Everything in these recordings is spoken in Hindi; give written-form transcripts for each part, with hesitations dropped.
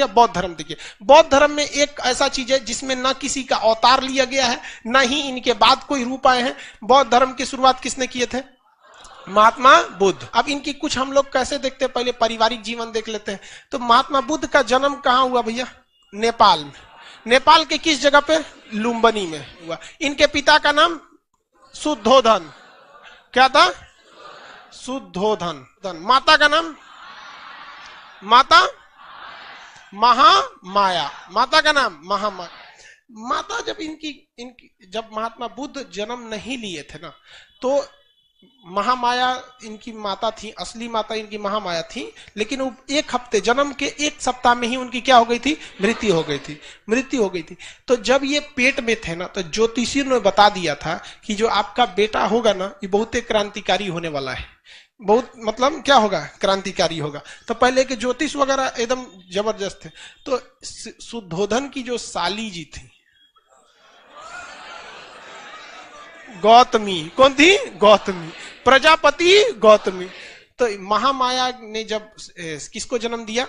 गया बौद्ध धर्म। देखिए बौद्ध धर्म में एक ऐसा चीज है जिसमें न किसी का अवतार लिया गया है, न ही इनके बाद कोई रूप आए हैं। बौद्ध धर्म की शुरुआत किसने किए थे? महात्मा बुद्ध। अब इनकी कुछ हम लोग कैसे देखते हैं, पहले पारिवारिक जीवन देख लेते हैं। तो महात्मा बुद्ध का जन्म कहाँ हुआ भैया? नेपाल में। नेपाल के किस जगह पे? लुम्बिनी में हुआ। इनके पिता का नाम शुद्धोधन। क्या था? शुद्धोधन। माता का नाम? माता महामाया। माता का नाम महामाया। माता जब जब महात्मा बुद्ध जन्म नहीं लिए थे ना, तो महामाया इनकी माता थी, असली माता इनकी महामाया थी। लेकिन वो एक हफ्ते, जन्म के एक सप्ताह में ही उनकी क्या हो गई थी? मृत्यु हो गई थी। तो जब ये पेट में थे ना, तो ज्योतिषियों ने बता दिया था कि जो आपका बेटा होगा ना, ये बहुत क्रांतिकारी होने वाला है। बहुत मतलब क्या होगा? क्रांतिकारी होगा। तो पहले के ज्योतिष वगैरह एकदम जबरदस्त थे। तो शुद्धोधन की जो साली जी थी गौतमी, कौन थी? गौतमी। प्रजापति गौतमी। तो महामाया ने जब किसको जन्म दिया?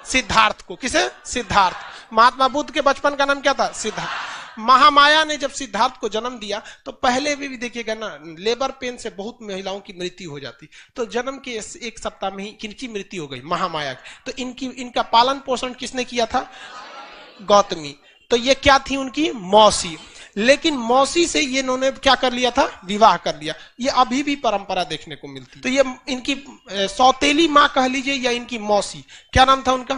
सिद्धार्थ को। किसे? सिद्धार्थ। महात्मा बुद्ध के बचपन का नाम क्या था? सिद्धार्थ। महामाया ने जब सिद्धार्थ को जन्म दिया, तो पहले भी देखिएगा ना, लेबर पेन से बहुत महिलाओं की मृत्यु हो जाती। तो जन्म के एक सप्ताह में ही किनकी मृत्यु हो गई? महामाया की। तो इनका पालन पोषण किसने किया था? गौतमी। तो ये क्या थी? उनकी मौसी। लेकिन मौसी से ये इन्होंने क्या कर लिया था? विवाह कर लिया। ये अभी भी परंपरा देखने को मिलती। तो ये इनकी सौतेली माँ कह लीजिए या इनकी मौसी, क्या नाम था उनका?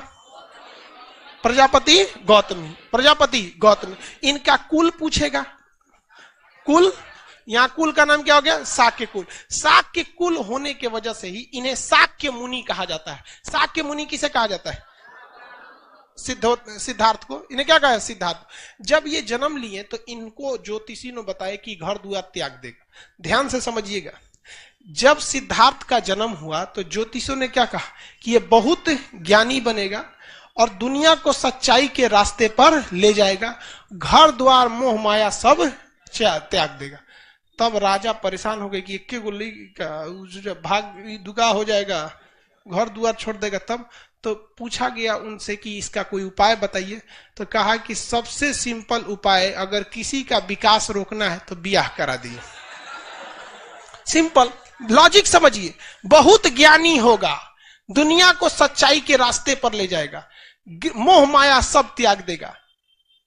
प्रजापति गौतमी। प्रजापति गौतमी। इनका कुल पूछेगा, कुल, यहाँ कुल का नाम क्या हो गया? शाक्य कुल। शाक्य कुल होने के वजह से ही इन्हें शाक्य मुनि कहा जाता है। शाक्य मुनि किसे कहा जाता है? सिद्धार्थ को। इन्हें क्या कहा है? सिद्धार्थ। जब ये जन्म लिए तो इनको ज्योतिषी ने बताया कि घर द्वार त्याग देगा। ध्यान से समझिएगा, जब सिद्धार्थ का जन्म हुआ तो ज्योतिषियों ने क्या कहा कि ये बहुत ज्ञानी बनेगा और दुनिया को सच्चाई के रास्ते पर ले जाएगा, घर द्वार मोह माया सब त्याग देगा। तब राजा परेशान हो गए कि एक गोली का भाग दुगा हो जाएगा, घर द्वार छोड़ देगा। तब तो पूछा गया उनसे कि इसका कोई उपाय बताइए। तो कहा कि सबसे सिंपल उपाय, अगर किसी का विकास रोकना है तो ब्याह करा दिए। सिंपल लॉजिक समझिए। बहुत ज्ञानी होगा, दुनिया को सच्चाई के रास्ते पर ले जाएगा, मोह माया सब त्याग देगा।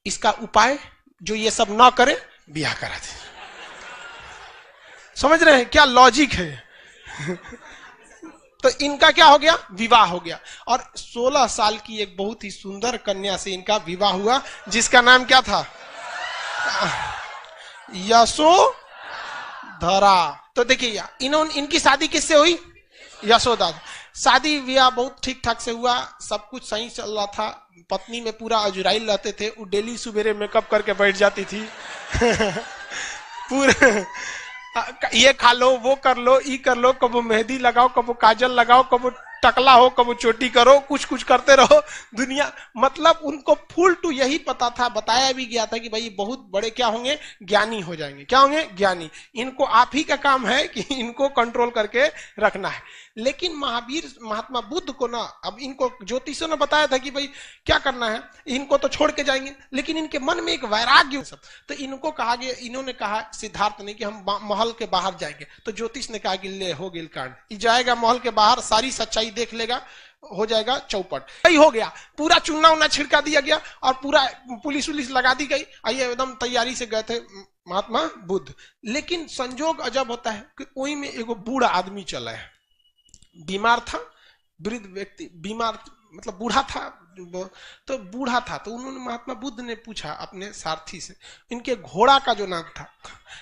इसका उपाय जो ये सब ना करे, ब्याह करा दे। समझ रहे हैं क्या लॉजिक है? तो इनका क्या हो गया? विवाह हो गया। और 16 साल की एक बहुत ही सुंदर कन्या से इनका विवाह हुआ, जिसका नाम क्या था? यशोधरा। तो देखिए इनकी शादी किससे हुई? यशोदा। शादी विवाह बहुत ठीक ठाक से हुआ, सब कुछ सही चल रहा था। पत्नी में पूरा अजुराइल रहते थे। वो डेली सवेरे मेकअप करके बैठ जाती थी। पूरे ये खा लो, वो कर लो, ई कर लो, कबो मेहंदी लगाओ, कबो काजल लगाओ, कबो टकला हो, कबो चोटी करो, कुछ कुछ करते रहो। दुनिया मतलब उनको फुल टू यही पता था, बताया भी गया था कि भाई बहुत बड़े क्या होंगे? ज्ञानी हो जाएंगे। क्या होंगे? ज्ञानी। इनको आप ही का काम है कि इनको कंट्रोल करके रखना है। लेकिन महात्मा बुद्ध को ना, अब इनको ज्योतिषियों ने बताया था कि भाई क्या करना है, इनको तो छोड़ के जाएंगे। लेकिन इनके मन में एक वैराग्य सब, तो इनको कहा गया, इन्होंने कहा सिद्धार्थ ने कि हम महल के बाहर जाएंगे। तो ज्योतिष ने कहा कि ले हो गया कांड, जाएगा महल के बाहर, सारी सच्चाई देख लेगा, हो जाएगा चौपट। यही हो गया। पूरा चुनना उन्ना छिड़का दिया गया और पूरा पुलिस उलिस लगा दी गई। आइए एकदम तैयारी से गए थे महात्मा बुद्ध। लेकिन संजोग अजब होता है कि वही में एगो बूढ़ा आदमी चला है, बीमार था, वृद्ध व्यक्ति, बीमार मतलब बूढ़ा था। तो बूढ़ा था तो उन्होंने महात्मा बुद्ध ने पूछा अपने सारथी से, इनके घोड़ा का जो नाम था,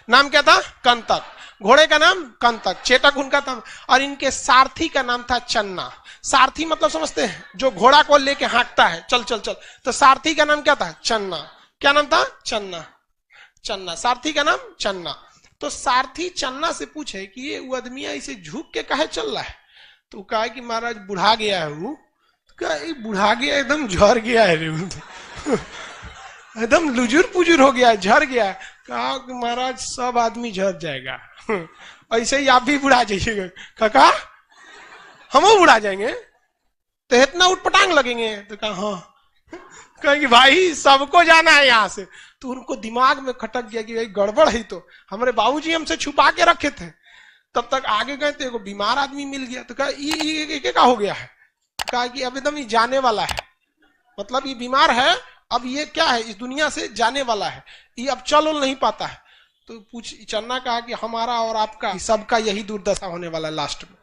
नाम क्या था? कंतक। घोड़े का नाम कंतक, चेटक उनका था। और इनके सारथी का नाम था चन्ना। सारथी मतलब समझते हैं? जो घोड़ा को लेके हाँकता है, चल चल चल। तो सारथी का नाम क्या था? चन्ना। क्या नाम था? चन्ना। चन्ना, सारथी का नाम चन्ना। तो सारथी चन्ना से पूछे कि ये वो आदमी ऐसे झुक के काहे चल रहा है? तो कहा कि महाराज बुढ़ा गया है वो। बुढ़ा गया, एकदम झड़ गया है, एकदम लुजुर पुजुर हो गया है, झड़ गया है। कहा कि महाराज सब आदमी झड़ जाएगा, ऐसे ही आप भी बुढ़ा जाइएगा। कहा हम बुढ़ा जाएंगे? तो इतना उठपटांग लगेंगे? तो कहा हाँ, कहेंगे भाई सबको जाना है यहाँ से। तो उनको दिमाग में खटक गया कि भाई गड़बड़ है, तो हमारे बाबूजी हमसे छुपा के रखे थे। तब तक आगे गए तो एगो बीमार आदमी मिल गया। तो कहा ये क्या हो गया है? कहा कि अब एकदम ये जाने वाला है, मतलब ये बीमार है, अब ये क्या है, इस दुनिया से जाने वाला है, ये अब चल नहीं पाता है। तो चन्ना कहा कि हमारा और आपका सबका यही दुर्दशा होने वाला है लास्ट में।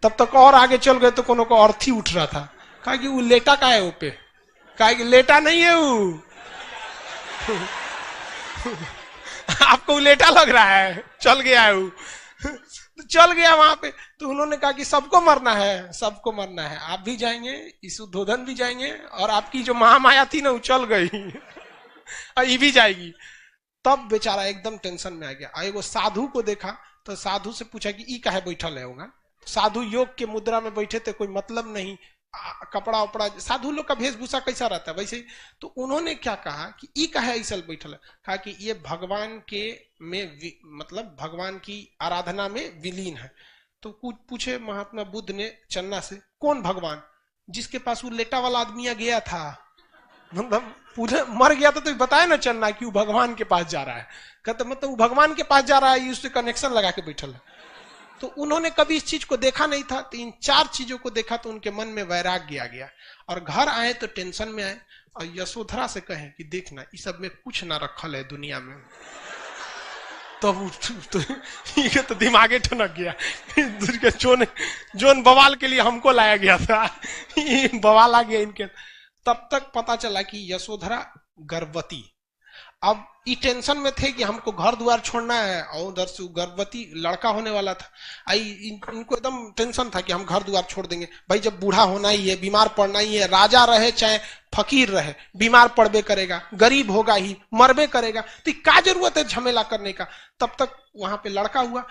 तब तक और आगे चल गए तो कोनो को अर्थी उठ रहा था। कहा कि वो लेटा का है, वो पे कहा कि लेटा नहीं है वो आपको लेटा लग रहा है, चल गया है वो। तो चल गया वहां पे। तो उन्होंने कहा कि सबको मरना है, सबको मरना है, आप भी जाएंगे, इस उद्धोधन भी जाएंगे, और आपकी जो महामाया थी ना वो चल गई और ये भी जाएगी। तब बेचारा एकदम टेंशन में आ गया। एगो साधु को देखा तो साधु से पूछा कि ई काहे बैठल है होगा? साधु योग के मुद्रा में बैठे थे, कोई मतलब नहीं, कपड़ा उपड़ा साधु लोग का वेशभूषा कैसा रहता है वैसे। तो उन्होंने क्या कहा कि ई काहे ऐसा बैठल है? कहा कि ये भगवान के में मतलब भगवान की आराधना में विलीन है। तो कुछ पूछे महात्मा बुद्ध ने चन्ना से, कौन भगवान? जिसके पास वो लेटा वाला आदमी गया था, मतलब पूछे मर गया था। तो बताया ना चन्ना कि वो भगवान के पास जा रहा है। कहते मतलब वो भगवान के पास जा रहा है, उससे कनेक्शन लगा के बैठल है। तो उन्होंने कभी इस चीज को देखा नहीं था। तो इन 4 चीजों को देखा तो उनके मन में वैराग्य आ गया, और घर आए तो टेंशन में आए, और यशोधरा से कहें कि देखना इस सब में कुछ ना रखल है दुनिया में। तो ये तो दिमागे ठनक गया। जोन बवाल के लिए हमको लाया गया था, बवाल आ गया इनके। तब तक पता चला कि यशोधरा गर्भवती। अब ये टेंशन में थे कि हमको घर द्वार छोड़ना है, और उधर से गर्भवती लड़का होने वाला था। इनको एकदम टेंशन था कि हम घर द्वार छोड़ देंगे। भाई जब बूढ़ा होना ही है, बीमार पड़ना ही है, राजा रहे चाहे फकीर रहे, बीमार पड़बे करेगा, गरीब होगा ही, मरबे करेगा, तो क्या जरूरत है झमेला करने का। तब तक वहां पे लड़का हुआ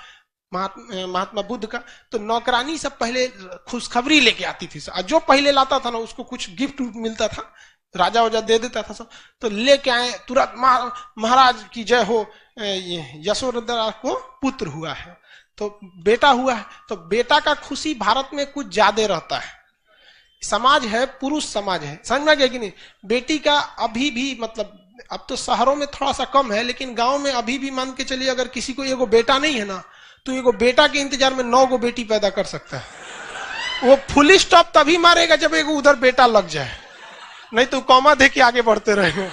महात्मा बुद्ध का। तो नौकरानी सब पहले खुशखबरी लेके आती थी, जो पहले लाता था ना उसको कुछ गिफ्ट मिलता था, राजा वजा दे देता था सब। तो लेके आए तुरंत, महाराज की जय हो, यशोधरा को पुत्र हुआ है, तो बेटा हुआ है। तो बेटा का खुशी भारत में कुछ ज्यादा रहता है। समाज है, पुरुष समाज है, समझ में गया कि नहीं? बेटी का अभी भी मतलब, अब तो शहरों में थोड़ा सा कम है, लेकिन गांव में अभी भी मान के चलिए, अगर किसी को एगो बेटा नहीं है ना, तो एगो बेटा के इंतजार में 9 गो बेटी पैदा कर सकता है। वो फुल स्टॉप तभी मारेगा जब एगो उधर बेटा लग जाए, नहीं तो कॉमा दे के आगे बढ़ते रहेंगे।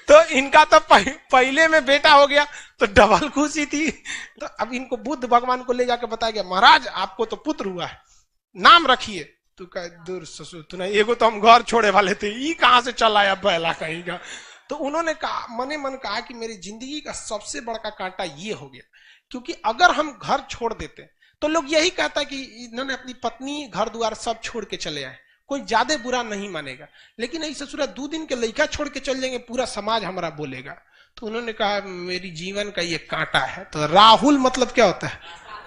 तो इनका तो पहले में बेटा हो गया तो डबल खुशी थी। तो अब इनको बुद्ध भगवान को ले जाकर बताया गया, महाराज आपको तो पुत्र हुआ है, नाम रखिए। तो कह दूर ससुर, तू नहीं, एगो तो हम घर छोड़े वाले थे, ये कहां से चल आया पहला कहीं का। तो उन्होंने कहा, मने मन कहा कि मेरी जिंदगी का सबसे बड़ा कांटा ये हो गया, क्योंकि अगर हम घर छोड़ देते तो लोग यही कहता कि इन्होंने अपनी पत्नी घर द्वार सब छोड़ के चले आए, कोई ज्यादा बुरा नहीं मानेगा। लेकिन ऐसे ससुरा 2 दिन के लड़का छोड़ के चल जाएंगे, पूरा समाज हमारा बोलेगा। तो उन्होंने कहा मेरी जीवन का ये कांटा है। तो राहुल मतलब क्या होता है?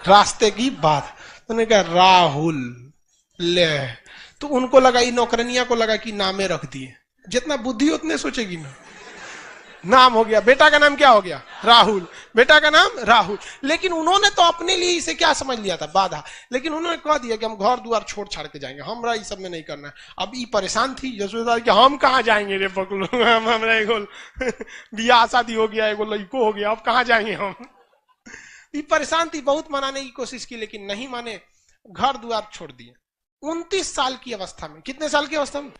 रास्ते की बात। उन्होंने कहा राहुल ले। तो उनको लगा, नौकरनिया को लगा कि नामे रख दिए, जितना बुद्धि उतने सोचेगी ना। नाम हो गया, बेटा का नाम क्या हो गया? राहुल। बेटा का नाम राहुल। लेकिन उन्होंने तो अपने लिए इसे क्या समझ लिया था? बाधा। लेकिन उन्होंने कह दिया कि हम घर द्वार छोड़ छाड़ के जाएंगे, हमरा इस सब में नहीं करना है। अब ये परेशान थी यशोदा कि हम कहाँ जाएंगे रे पकड़ो, हमरा एगो बियाह शादी हो गया, एगो लड़को हो गया, अब कहाँ जाएंगे हम। ये परेशान थी, बहुत मनाने की कोशिश की, लेकिन नहीं माने, घर द्वार छोड़ दिए। 29 साल की अवस्था में, कितने साल की अवस्था में?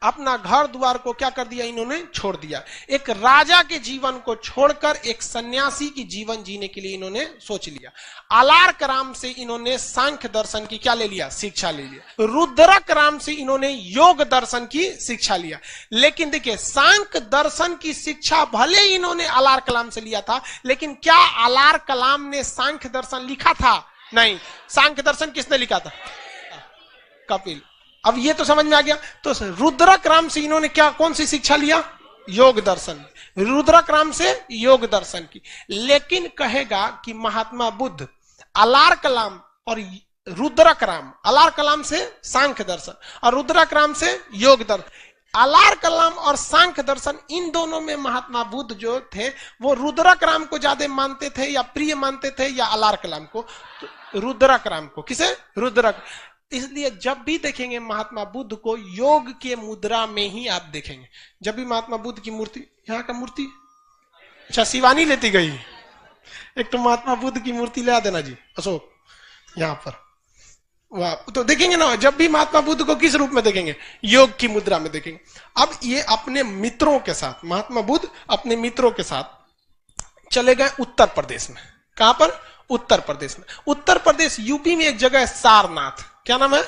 अपना घर द्वार को क्या कर दिया इन्होंने? छोड़ दिया। एक राजा के जीवन को छोड़कर एक सन्यासी की जीवन जीने के लिए इन्होंने सोच लिया। अलार्क राम से इन्होंने सांख्य दर्शन की क्या ले लिया? शिक्षा ले लिया। रुद्रक राम से इन्होंने योग दर्शन की शिक्षा लिया। लेकिन देखिए, सांख्य दर्शन की शिक्षा भले इन्होंने अलार्क कलाम से लिया था, लेकिन क्या अलार्क कलाम ने सांख्य दर्शन लिखा था? नहीं। सांख्य दर्शन किसने लिखा था? कपिल। अब ये तो समझ में आ गया। तो रुद्रक राम से इन्होंने क्या, कौन सी शिक्षा लिया? योग दर्शन। रुद्रक राम से योग दर्शन की। लेकिन कहेगा कि महात्मा बुद्ध अलार्क कलाम और रुद्रक राम, अलार्क कलाम से सांख्य दर्शन और रुद्रक राम से योग दर्शन, आलार कलाम और सांख्य दर्शन, इन दोनों में महात्मा बुद्ध जो थे वो रुद्रक राम को ज्यादा मानते थे या प्रिय मानते थे या आलार कलाम को? तो रुद्रक राम को। किसे? रुद्रक। इसलिए जब भी देखेंगे महात्मा बुद्ध को योग के मुद्रा में ही आप देखेंगे। जब भी महात्मा बुद्ध की मूर्ति, यहाँ का मूर्ति, अच्छा शिवानी लेती गई, एक तो महात्मा बुद्ध की मूर्ति ले देना जी अशोक यहाँ पर। वाह, तो देखेंगे ना जब भी महात्मा बुद्ध को किस रूप में देखेंगे? योग की मुद्रा में देखेंगे। अब ये अपने मित्रों के साथ, महात्मा बुद्ध अपने मित्रों के साथ चले गए उत्तर प्रदेश में। कहां पर? उत्तर प्रदेश में। उत्तर प्रदेश यूपी में एक जगह है सारनाथ। क्या नाम है?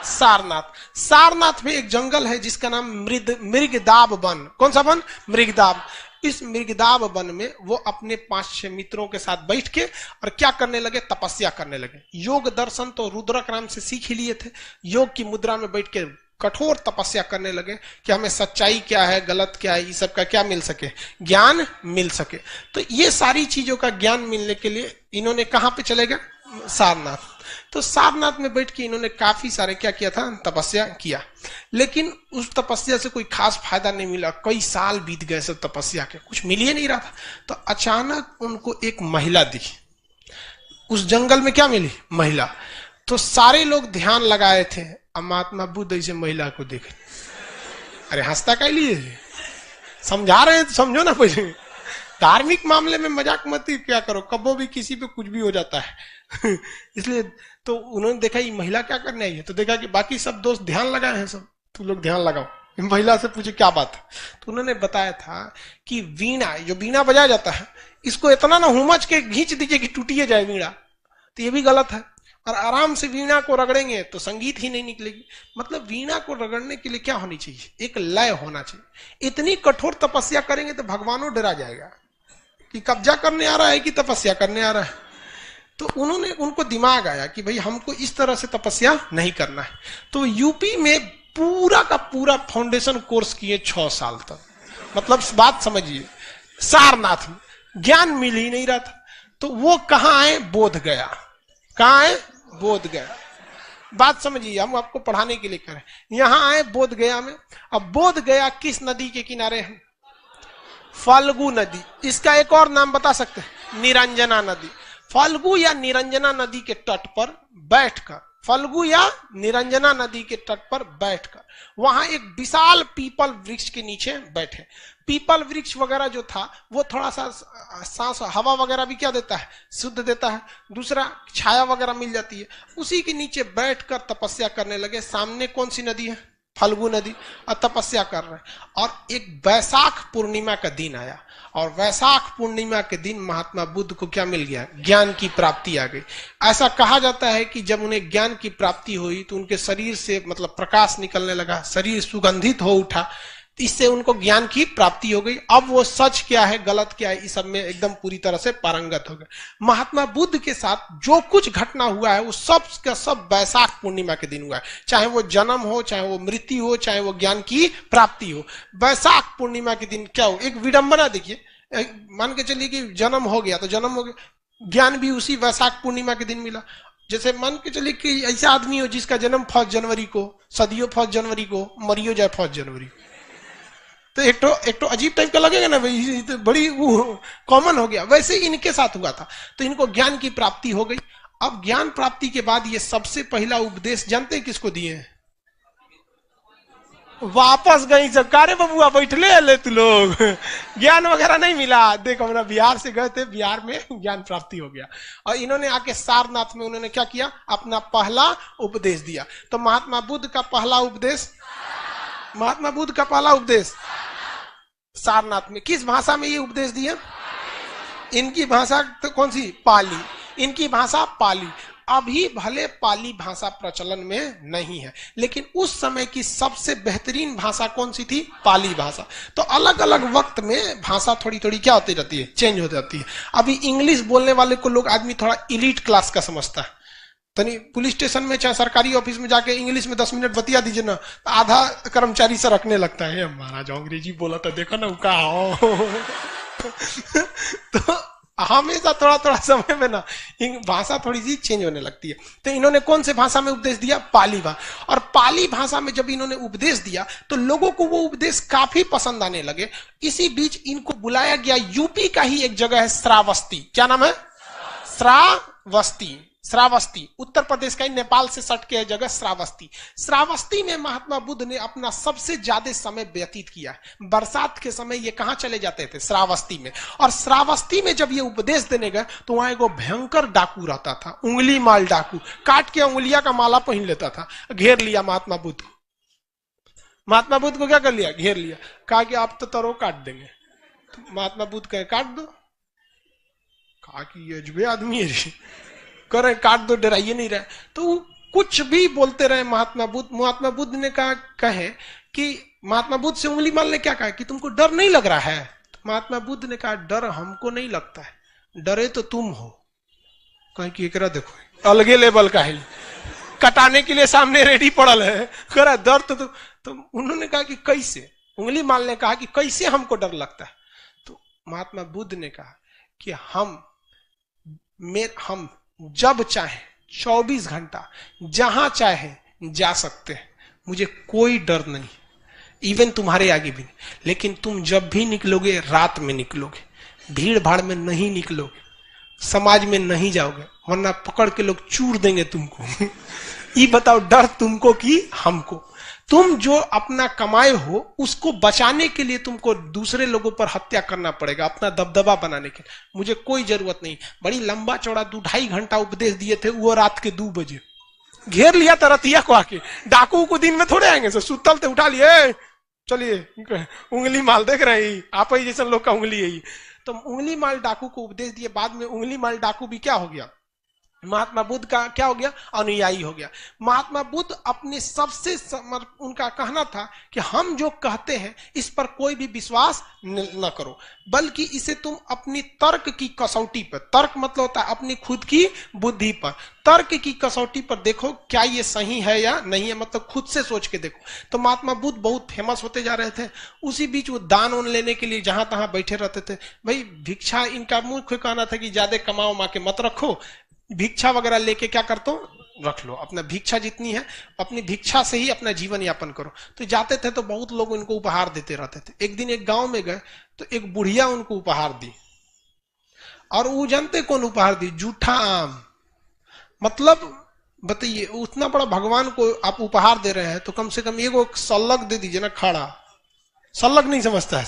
सारनाथ। सारनाथ में एक जंगल है जिसका नाम मृगदाब वन। कौन सा वन? मृगदाब। इस मृगदाब वन में वो अपने 5-6 मित्रों के साथ बैठ के और क्या करने लगे? तपस्या करने लगे। योग दर्शन तो रुद्रक राम से सीख ही लिए थे। योग की मुद्रा में बैठ के कठोर तपस्या करने लगे कि हमें सच्चाई क्या है, गलत क्या है, इस सब का क्या मिल सके? ज्ञान मिल सके। तो ये सारी चीजों का ज्ञान मिलने के लिए इन्होंने कहां पे चले गए? सारनाथ। तो सारनाथ में बैठ के इन्होंने काफी सारे क्या किया था? तपस्या किया। लेकिन उस तपस्या से कोई खास फायदा नहीं मिला। कई साल बीत गए सब तपस्या के, कुछ मिल ही नहीं रहा था। तो अचानक उनको एक महिला दिखी। उस जंगल में क्या मिली? महिला। तो सारे लोग ध्यान लगाए थे। अब महात्मा बुद्ध ऐसे महिला को देखे, अरे हंसता क्या लिए? समझा रहे हैं तो समझो ना। पहले धार्मिक मामले में मजाक मत क्या करो, कबो भी किसी पे कुछ भी हो जाता है। इसलिए तो उन्होंने देखा ये महिला क्या करने आई है, तो देखा कि बाकी सब दोस्त ध्यान लगाए हैं, सब तुम लोग ध्यान लगाओ। महिला से पूछे क्या बात है, तो उन्होंने बताया था कि वीणा, जो वीणा बजाया जाता है, इसको इतना ना हुमच के खींच दीजिए कि टूटिए जाए वीणा, तो ये भी गलत है। और आराम से वीणा को रगड़ेंगे तो संगीत ही नहीं निकलेगी। मतलब वीणा को रगड़ने के लिए क्या होनी चाहिए? एक लय होना चाहिए। इतनी कठोर तपस्या करेंगे तो भगवानों डरा जाएगा कि कब्जा करने आ रहा है कि तपस्या करने आ रहा है। तो उनको दिमाग आया कि भाई हमको इस तरह से तपस्या नहीं करना है। तो यूपी में पूरा का पूरा फाउंडेशन कोर्स किए 6 साल तक। मतलब बात समझिए, सारनाथ में ज्ञान मिल ही नहीं रहा था। तो वो कहां आए? बोध गया। कहां आए? बोध गया। बात समझिए, हम आपको पढ़ाने के लिए करें। यहां आए बोध गया में। अब बोध गया किस नदी के किनारे है? फाल्गु नदी। इसका एक और नाम बता सकते हैं? निरंजना नदी। फाल्गु या निरंजना नदी के तट पर बैठकर, फाल्गु या निरंजना नदी के तट पर बैठकर वहां एक विशाल पीपल वृक्ष के नीचे बैठे। पीपल वृक्ष वगैरह जो था वो थोड़ा सा सांस, हवा वगैरह भी क्या देता है? शुद्ध देता है। दूसरा छाया वगैरह मिल जाती है। उसी के नीचे बैठकर तपस्या करने लगे। सामने कौन सी नदी है? फाल्गु नदी। और तपस्या कर रहे हैं। और एक वैशाख पूर्णिमा का दिन आया, और वैशाख पूर्णिमा के दिन महात्मा बुद्ध को क्या मिल गया? ज्ञान की प्राप्ति आ गई। ऐसा कहा जाता है कि जब उन्हें ज्ञान की प्राप्ति हुई तो उनके शरीर से मतलब प्रकाश निकलने लगा, शरीर सुगंधित हो उठा। इससे उनको ज्ञान की प्राप्ति हो गई। अब वो सच क्या है, गलत क्या है, इस सब में एकदम पूरी तरह से पारंगत हो गए। महात्मा बुद्ध के साथ जो कुछ घटना हुआ है वो सब का सब वैशाख पूर्णिमा के दिन हुआ है। चाहे वो जन्म हो, चाहे वो मृत्यु हो, चाहे वो ज्ञान की प्राप्ति हो, वैशाख पूर्णिमा के दिन क्या हो? एक विडंबना देखिए, मान के चलिए कि जन्म हो गया तो जन्म हो गया, ज्ञान भी उसी वैशाख पूर्णिमा के दिन मिला। जैसे मान के चलिए कि ऐसा आदमी हो जिसका जन्म 1 जनवरी को, सदियों 1 जनवरी को, मरियो जाए 1 जनवरी को, तो एक तो अजीब टाइप का लगेगा ना भाई, तो बड़ी कॉमन हो गया। वैसे इनके साथ हुआ था। तो इनको ज्ञान की प्राप्ति हो गई। अब ज्ञान प्राप्ति के बाद ये सबसे पहला उपदेश जानते हैं किसको दिए हैं? वापस गई सरकारे बबुआ बैठले ले तू लोग, ज्ञान वगैरह नहीं मिला। देखो हमरा बिहार से गए थे, बिहार में ज्ञान प्राप्ति हो गया। और इन्होंने आके सारनाथ में उन्होंने क्या किया? अपना पहला उपदेश दिया। तो महात्मा बुद्ध का पहला उपदेश, महात्मा बुद्ध का पहला उपदेश सारनाथ में। किस भाषा में ये उपदेश दिया? इनकी भाषा तो कौन सी? पाली। इनकी भाषा पाली। अभी भले पाली भाषा प्रचलन में नहीं है, लेकिन उस समय की सबसे बेहतरीन भाषा कौन सी थी? पाली भाषा। तो अलग अलग वक्त में भाषा थोड़ी थोड़ी क्या होती रहती है? चेंज हो जाती है। अभी इंग्लिश बोलने वाले को लोग आदमी थोड़ा इलीट क्लास का समझता है। तनी पुलिस स्टेशन में चाहे सरकारी ऑफिस में जाके इंग्लिश में 10 मिनट बतिया दीजिए ना, तो आधा कर्मचारी से रखने लगता है, महाराज अंग्रेजी बोला था देखो ना का हो। तो हमेशा थोड़ा थोड़ा समय में ना भाषा थोड़ी सी चेंज होने लगती है। तो इन्होंने कौन से भाषा में उपदेश दिया? पाली भाषा। और पाली भाषा में जब इन्होंने उपदेश दिया तो लोगों को वो उपदेश काफी पसंद आने लगे। इसी बीच इनको बुलाया गया यूपी का ही एक जगह है श्रावस्ती। क्या नाम है? श्रावस्ती। श्रावस्ती उत्तर प्रदेश का ही, नेपाल से सट के जगह श्रावस्ती। श्रावस्ती में महात्मा बुद्ध ने अपना सबसे ज्यादा समय व्यतीत किया है। बरसात के समय ये कहां चले जाते थे? श्रावस्ती में। और श्रावस्ती में जब ये उपदेश देने गए तो वहां एक भयंकर डाकू रहता था, उंगली माल डाकू, काट के उंगलियां का माला पहन लेता था। घेर लिया महात्मा बुद्ध को। महात्मा बुद्ध को क्या कर लिया? घेर लिया। कहा कि आप तो तरो काट देंगे। तो महात्मा बुद्ध कहे काट दो। कहा कि ये अजबे आदमी है, करे काट दो, डराइए नहीं रहे। तो कुछ भी बोलते रहे महात्मा बुद्ध। महात्मा बुद्ध ने कहे कि महात्मा बुद्ध से उंगली माल ने क्या कहा कि तुमको डर नहीं लग रहा है? तो महात्मा बुद्ध ने कहा डर हमको नहीं लगता है, डरे तो तुम हो। कहे कि एकरा देखो अलगे लेवल का है, कटाने के लिए सामने रेडी पड़ल है, करा डर तो उन्होंने कहा कि कैसे? उंगली माल ने कहा कि कैसे हमको डर लगता है? तो महात्मा बुद्ध ने कहा कि हम जब चाहे 24 घंटा जहां चाहे जा सकते हैं, मुझे कोई डर नहीं, इवन तुम्हारे आगे भी नहीं। लेकिन तुम जब भी निकलोगे रात में निकलोगे, भीड़ भाड़ में नहीं निकलोगे, समाज में नहीं जाओगे, वरना पकड़ के लोग चूर देंगे तुमको। ये बताओ डर तुमको कि हमको? तुम जो अपना कमाए हो उसको बचाने के लिए तुमको दूसरे लोगों पर हत्या करना पड़ेगा, अपना दबदबा बनाने के लिए। मुझे कोई जरूरत नहीं। बड़ी लंबा चौड़ा 2-2.5 घंटा उपदेश दिए थे, वो रात के 2 बजे घेर लिया तरतिया को आके। डाकू को दिन में थोड़े आएंगे, सुतल थे उठा लिए, चलिए उंगली माल देख रहे हैं आप ही जैसे लोग का उंगली है। तो उंगली माल डाकू को उपदेश दिए। बाद में उंगली माल डाकू भी क्या हो गया? महात्मा बुद्ध का क्या हो गया? अनुयायी हो गया। महात्मा बुद्ध अपने सबसे उनका कहना था कि हम जो कहते हैं इस पर कोई भी विश्वास न करो, बल्कि इसे तुम अपनी तर्क की कसौटी पर, तर्क मतलब होता है अपनी खुद की बुद्धि पर, तर्क की कसौटी पर देखो क्या ये सही है या नहीं है, मतलब खुद से सोच के देखो। तो महात्मा बुद्ध बहुत फेमस होते जा रहे थे। उसी बीच वो दान उन लेने के लिए जहां तहां बैठे रहते थे। भाई भिक्षा, इनका मुख्य कहना था कि ज्यादा कमाओ मा के मत रखो, भिक्षा वगैरह लेके क्या कर दो, रख लो, अपना भिक्षा जितनी है अपनी भिक्षा से ही अपना जीवन यापन करो। तो जाते थे तो बहुत लोग उनको उपहार देते रहते थे। एक दिन एक गांव में गए तो एक बुढ़िया उनको उपहार दी, और वो जानते कौन उपहार दी? जूठा आम। मतलब बताइए, उतना बड़ा भगवान को आप उपहार दे रहे हैं तो कम से कम एगो सल्लग दे दीजिए ना। खड़ा सल्लग नहीं समझता है,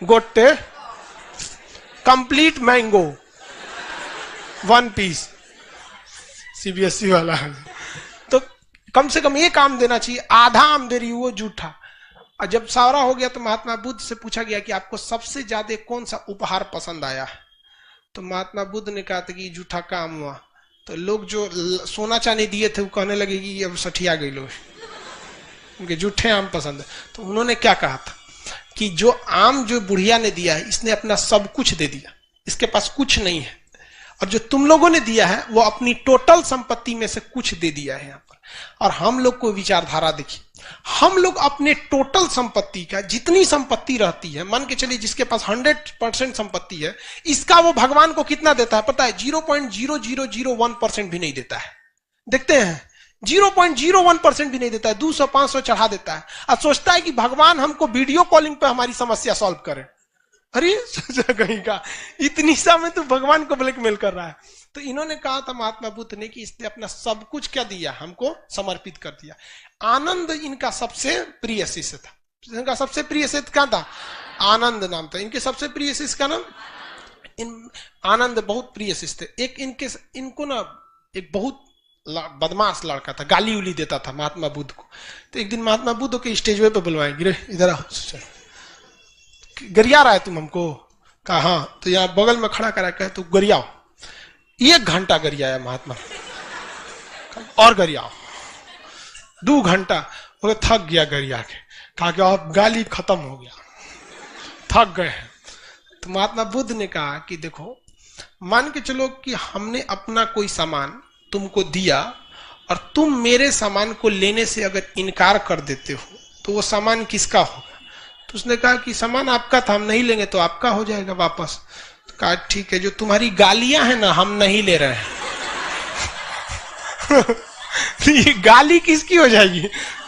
गोटे कंप्लीट मैंगो 1 पीस, सीबीएसई वाला। तो कम से कम एक आम देना चाहिए, आधा आम दे रही वो जूठा। और जब सारा हो गया तो महात्मा बुद्ध से पूछा गया कि आपको सबसे ज्यादा कौन सा उपहार पसंद आया? तो महात्मा बुद्ध ने कहा था कि जूठा का आम हुआ। तो लोग जो सोना चांदी दिए थे वो कहने लगे कि अब सठिया गई लोग, उनके जूठे आम पसंद है। तो उन्होंने क्या कहा था कि जो आम जो बुढ़िया ने दिया है इसने अपना सब कुछ दे दिया, इसके पास कुछ नहीं है, और जो तुम लोगों ने दिया है वो अपनी टोटल संपत्ति में से कुछ दे दिया है यहाँ पर। और हम लोग को विचारधारा देखिए, हम लोग अपने टोटल संपत्ति का, जितनी संपत्ति रहती है, मान के चलिए जिसके पास 100% संपत्ति है, इसका वो भगवान को कितना देता है पता है? 0.0001% भी नहीं देता है। देखते हैं 0.01% भी नहीं देता है, 200-500 चढ़ा देता है, और सोचता है कि भगवान हमको वीडियो कॉलिंग पे हमारी समस्या सॉल्व करे। अरे कहीं का इतनी सा में तो भगवान को ब्लैकमेल कर रहा है। तो इन्होंने कहा था महात्मा बुद्ध ने कि इसने अपना सब कुछ क्या दिया, हमको समर्पित कर दिया। आनंद इनका सबसे प्रिय शिष्य था। इनका सबसे प्रिय शिष्य क्या था? आनंद नाम था इनके सबसे प्रिय शिष्य का नाम। आनंद बहुत प्रिय शिष्य थे। एक इनको ना एक बहुत बदमाश लड़का था, गाली उली देता था महात्मा बुद्ध को। तो एक दिन महात्मा बुद्ध के स्टेज पे बुलवाएंगे, रे इधर आओ, गरिया रहा है तुम हमको? कहा हाँ। तो यहाँ बगल में खड़ा करा कहे तो गरियाओ। 1 घंटा गरियाया महात्मा, और गरियाओ 2 घंटा। वो थक गया गरिया के, कहा कि अब गाली खत्म हो गया, थक गए हैं। तो महात्मा बुद्ध ने कहा कि देखो, मान के चलो कि हमने अपना कोई सामान तुमको दिया और तुम मेरे सामान को लेने से अगर इनकार कर देते हो तो वो सामान किसका होगा? तो उसने कहा कि सामान आपका था, हम नहीं लेंगे तो आपका हो जाएगा वापस। कहा ठीक है, जो तुम्हारी गालियां हैं ना हम नहीं ले रहे हैं। ये गाली किसकी हो जाएगी?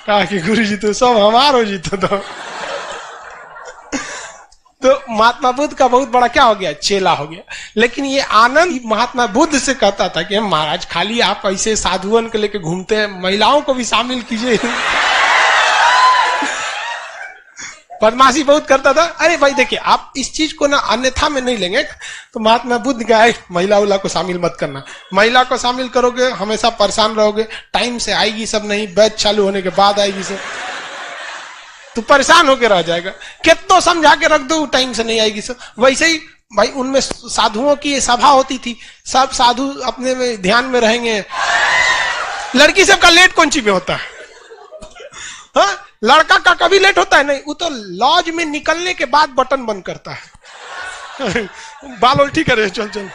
कहा कि गुरुजी तो सब हमार हो जी। तो महात्मा बुद्ध का बहुत बड़ा क्या हो गया, चेला हो गया। लेकिन ये आनंद महात्मा बुद्ध से कहता था कि महाराज खाली आप ऐसे साधुअन को लेके घूमते हैं, महिलाओं को भी शामिल कीजिए। बदमाशी बहुत करता था। अरे भाई देखिए, आप इस चीज को ना अन्यथा में नहीं लेंगे। तो महात्मा बुद्ध का महिला उला को शामिल मत करना, महिला को शामिल करोगे हमेशा परेशान रहोगे, टाइम से आएगी सब नहीं, बैच चालू होने के बाद आएगी सब, तो परेशान होकर रह जाएगा। कितना समझा के रख दो टाइम से नहीं आएगी सब। वैसे ही भाई उनमें साधुओं की सभा होती थी, सब साधु अपने में ध्यान में रहेंगे। लड़की सबका लेट कौन सी में होता है? हाँ, लड़का का कभी लेट होता है नहीं, वो तो लॉज में निकलने के बाद बटन बंद करता है। बाल उल्टी करे, चल चल।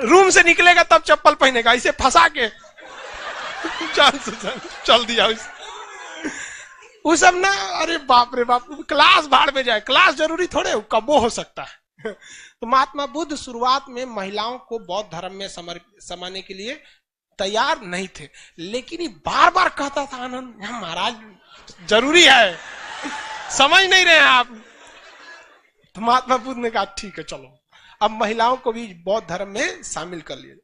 रूम से निकलेगा तब चप्पल पहनेगा, इसे फंसा के चल दिया। वो सब ना, अरे बाप रे बाप, क्लास भाड़ में जाए, क्लास जरूरी थोड़े, कबो हो सकता है। तो महात्मा बुद्ध शुरुआत में महिलाओं को बौद्ध धर्म में समाने के लिए तैयार नहीं थे, लेकिन ये बार बार कहता था आनंद महाराज जरूरी है, समझ नहीं रहे हैं आप। तो महात्मा बुद्ध ने कहा ठीक है चलो, अब महिलाओं को भी बौद्ध धर्म में शामिल कर लिए।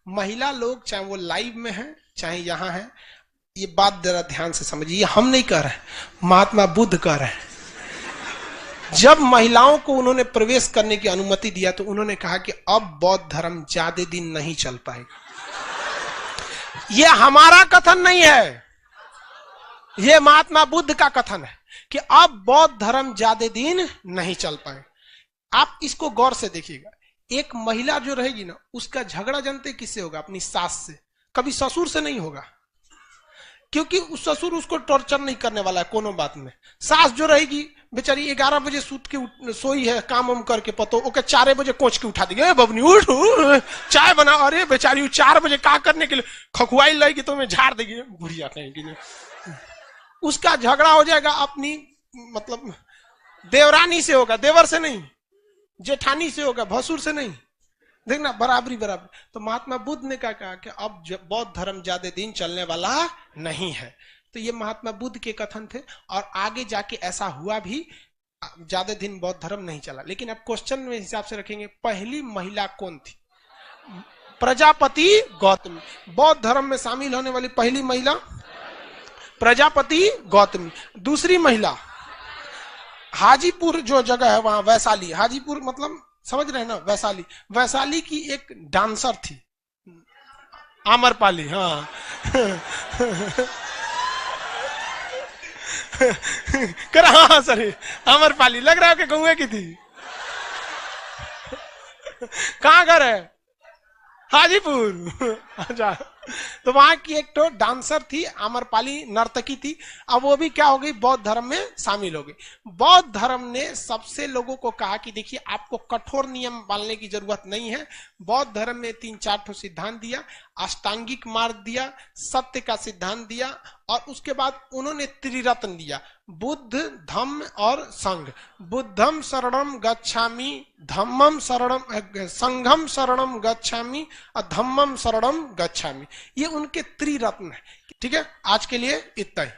महिला लोग चाहे वो लाइव में है चाहे यहाँ है, ये बात जरा ध्यान से समझिए, ये हम नहीं कह रहे, महात्मा बुद्ध कह रहे हैं। जब महिलाओं को उन्होंने प्रवेश करने की अनुमति दिया तो उन्होंने कहा कि अब बौद्ध धर्म ज्यादा दिन नहीं चल पाएगा। ये हमारा कथन नहीं है, ये महात्मा बुद्ध का कथन है कि अब बौद्ध धर्म ज्यादा दिन नहीं चल पाए। आप इसको गौर से देखिएगा, एक महिला जो रहेगी ना, उसका झगड़ा जानते किससे होगा? अपनी सास से, कभी ससुर से नहीं होगा, क्योंकि उस ससुर उसको टॉर्चर नहीं करने वाला है कोनो बात में। सास जो रहेगी बेचारी 11 बजे सूत के सोई है, काम वाम करके पतो ओके 4 बजे कोच के उठा देगी, बबनी उठ चाय बना। अरे बेचारी 4 बजे का करने के लिए खखुआई लगेगी तो मैं झाड़ देगी, बुढ़िया कहेगी। उसका झगड़ा हो जाएगा अपनी मतलब देवरानी से होगा, देवर से नहीं, जेठानी से होगा, भसुर से नहीं। देखना बराबरी बराबर। तो महात्मा बुद्ध ने क्या कहा कि अब बौद्ध धर्म ज्यादा दिन चलने वाला नहीं है। तो ये महात्मा बुद्ध के कथन थे, और आगे जाके ऐसा हुआ भी, ज्यादा दिन बौद्ध धर्म नहीं चला। लेकिन अब क्वेश्चन में हिसाब से रखेंगे, पहली महिला कौन थी? प्रजापति गौतमी। बौद्ध धर्म में शामिल होने वाली पहली महिला प्रजापति गौतमी। दूसरी महिला हाजीपुर जो जगह है वहां, वैशाली, हाजीपुर मतलब समझ रहे हैं ना, वैशाली, वैशाली की एक डांसर थी आम्रपाली। हाँ कर, हाँ सर, आम्रपाली लग रहा है कि गौए की थी। कहाँ घर है? हाजीपुर। अच्छा, तो वहां की एक तो डांसर थी, आम्रपाली नर्तकी थी। अब वो भी क्या हो गई, बौद्ध धर्म में शामिल हो गई। बौद्ध धर्म ने सबसे लोगों को कहा कि देखिए आपको कठोर नियम पालने की जरूरत नहीं है। बौद्ध धर्म में 3-4 सिद्धांत दिया, अष्टांगिक मार्ग दिया, सत्य का सिद्धांत दिया, और उसके बाद उन्होंने त्रिरत्न दिया, बुद्ध धम्म और संघ। बुद्धम शरणम गच्छामि, धम्मम शरणम, संघम शरणम गच्छामि और धम्मम शरणम गच्छामि। ये उनके त्रिरत्न है। ठीक है, आज के लिए इतना ही।